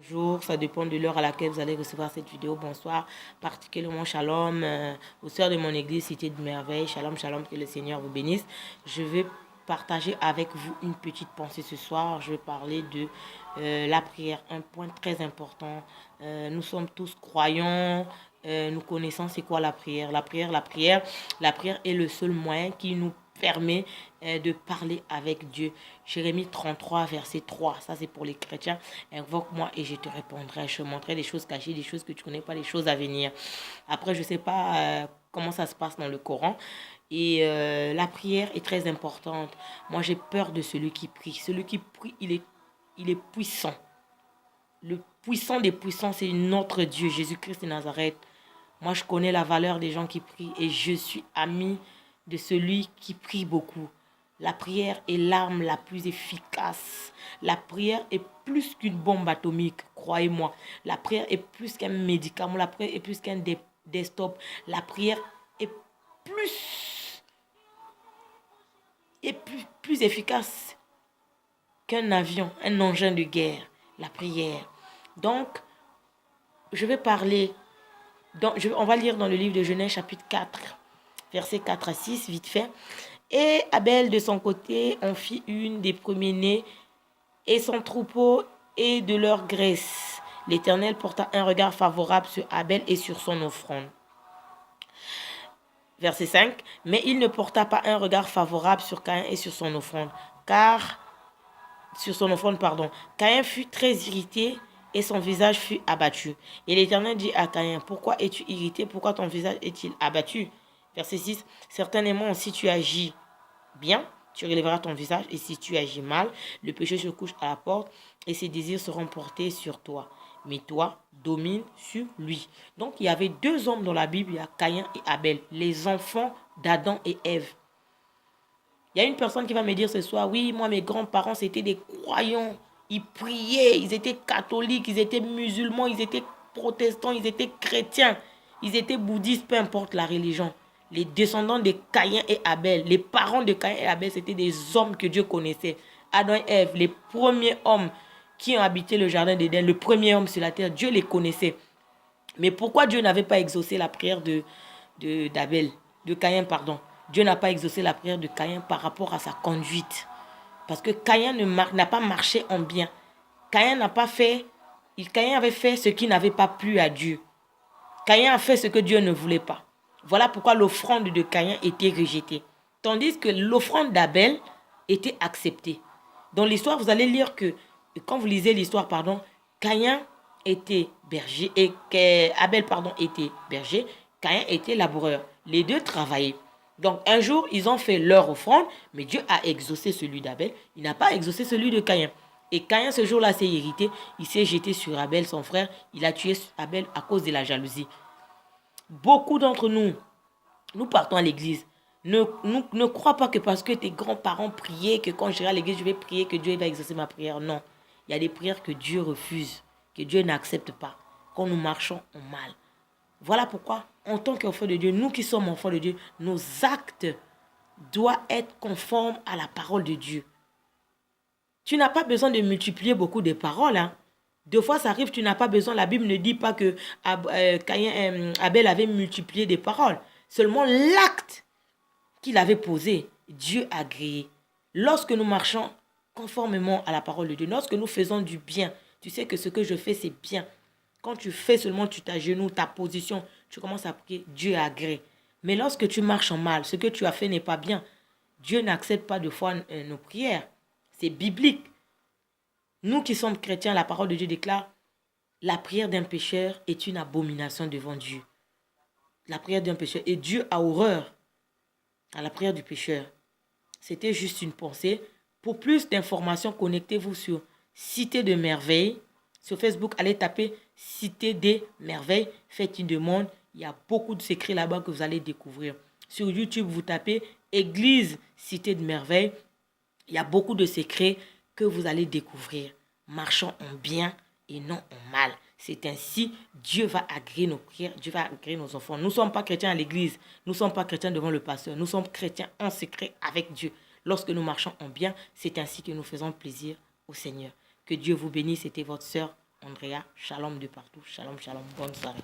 Bonjour, ça dépend de l'heure à laquelle vous allez recevoir cette vidéo. Bonsoir, particulièrement shalom aux sœurs de mon église Cité de Merveille. Shalom, shalom, que le Seigneur vous bénisse. Je vais partager avec vous une petite pensée ce soir. Je vais parler de la prière, un point très important. Nous sommes tous croyants, nous connaissons c'est quoi la prière. La prière est le seul moyen qui nous permet de parler avec Dieu. Jérémie 33, verset 3. Ça, c'est pour les chrétiens. Invoque-moi et je te répondrai. Je te montrerai des choses cachées, des choses que tu ne connais pas, des choses à venir. Après, je ne sais pas comment ça se passe dans le Coran. Et la prière est très importante. Moi, j'ai peur de celui qui prie. Celui qui prie, il est puissant. Le puissant des puissants, c'est notre Dieu, Jésus-Christ de Nazareth. Moi, je connais la valeur des gens qui prient et je suis ami de celui qui prie beaucoup. La prière est l'arme la plus efficace. La prière est plus qu'une bombe atomique, croyez-moi. La prière est plus qu'un médicament. La prière est plus qu'un desktop. La prière est plus, plus efficace qu'un avion, un engin de guerre. La prière. Donc, je vais parler. On va lire dans le livre de Genèse chapitre 4, versets 4 à 6, vite fait. Et Abel, de son côté, en fit une des premiers-nés et son troupeau et de leur graisse. L'Éternel porta un regard favorable sur Abel et sur son offrande. Verset 5. Mais il ne porta pas un regard favorable sur Caïn et sur son offrande. Caïn fut très irrité et son visage fut abattu. Et l'Éternel dit à Caïn, pourquoi es-tu irrité? Pourquoi ton visage est-il abattu? Verset 6. Certainement, si tu agis bien, tu relèveras ton visage, et si tu agis mal, le péché se couche à la porte et ses désirs seront portés sur toi. Mais toi, domine sur lui. Donc, il y avait deux hommes dans la Bible, il y a Caïn et Abel, les enfants d'Adam et Ève. Il y a une personne qui va me dire ce soir, oui, moi, mes grands-parents, c'était des croyants. Ils priaient, ils étaient catholiques, ils étaient musulmans, ils étaient protestants, ils étaient chrétiens, ils étaient bouddhistes, peu importe la religion. Les descendants de Caïn et Abel, les parents de Caïn et Abel, c'était des hommes que Dieu connaissait. Adam et Ève, les premiers hommes qui ont habité le jardin d'Éden, le premier homme sur la terre, Dieu les connaissait. Mais pourquoi Dieu n'avait pas exaucé la prière de Caïn, pardon. Dieu n'a pas exaucé la prière de Caïn par rapport à sa conduite. Parce que Caïn n'a pas marché en bien. Caïn avait fait ce qui n'avait pas plu à Dieu. Caïn a fait ce que Dieu ne voulait pas. Voilà pourquoi l'offrande de Caïn était rejetée. Tandis que l'offrande d'Abel était acceptée. Dans l'histoire, vous allez lire que, quand vous lisez l'histoire, Caïn était berger et Abel, était berger. Caïn était laboureur. Les deux travaillaient. Donc un jour, ils ont fait leur offrande, mais Dieu a exaucé celui d'Abel. Il n'a pas exaucé celui de Caïn. Et Caïn, ce jour-là, s'est irrité. Il s'est jeté sur Abel, son frère. Il a tué Abel à cause de la jalousie. Beaucoup d'entre nous, nous partons à l'église. Ne crois pas que parce que tes grands-parents priaient, que quand j'irai à l'église, je vais prier, que Dieu va exaucer ma prière. Non. Il y a des prières que Dieu refuse, que Dieu n'accepte pas, quand nous marchons en mal. Voilà pourquoi, en tant qu'enfants de Dieu, nous qui sommes enfants de Dieu, nos actes doivent être conformes à la parole de Dieu. Tu n'as pas besoin de multiplier beaucoup de paroles. Deux fois, ça arrive, tu n'as pas besoin. La Bible ne dit pas que Abel avait multiplié des paroles. Seulement l'acte qu'il avait posé, Dieu a agréé. Lorsque nous marchons conformément à la parole de Dieu, lorsque nous faisons du bien, tu sais que ce que je fais, c'est bien. Quand tu fais seulement, tu t'agenouilles, ta position, tu commences à prier, Dieu agrée. Mais lorsque tu marches en mal, ce que tu as fait n'est pas bien, Dieu n'accepte pas de fois nos prières. C'est biblique. Nous qui sommes chrétiens, la parole de Dieu déclare, la prière d'un pécheur est une abomination devant Dieu. La prière d'un pécheur. Et Dieu a horreur à la prière du pécheur. C'était juste une pensée. Pour plus d'informations, connectez-vous sur Cité de Merveille. Sur Facebook, allez taper Cité des Merveilles. Faites une demande. Il y a beaucoup de secrets là-bas que vous allez découvrir. Sur YouTube, vous tapez Église Cité de Merveille. Il y a beaucoup de secrets que vous allez découvrir. Marchons en bien et non en mal. C'est ainsi, Dieu va agréer nos prières, Dieu va agréer nos enfants. Nous ne sommes pas chrétiens à l'église, nous ne sommes pas chrétiens devant le pasteur, nous sommes chrétiens en secret avec Dieu. Lorsque nous marchons en bien, c'est ainsi que nous faisons plaisir au Seigneur. Que Dieu vous bénisse, c'était votre sœur Andrea. Shalom de partout. Shalom, shalom. Bonne soirée.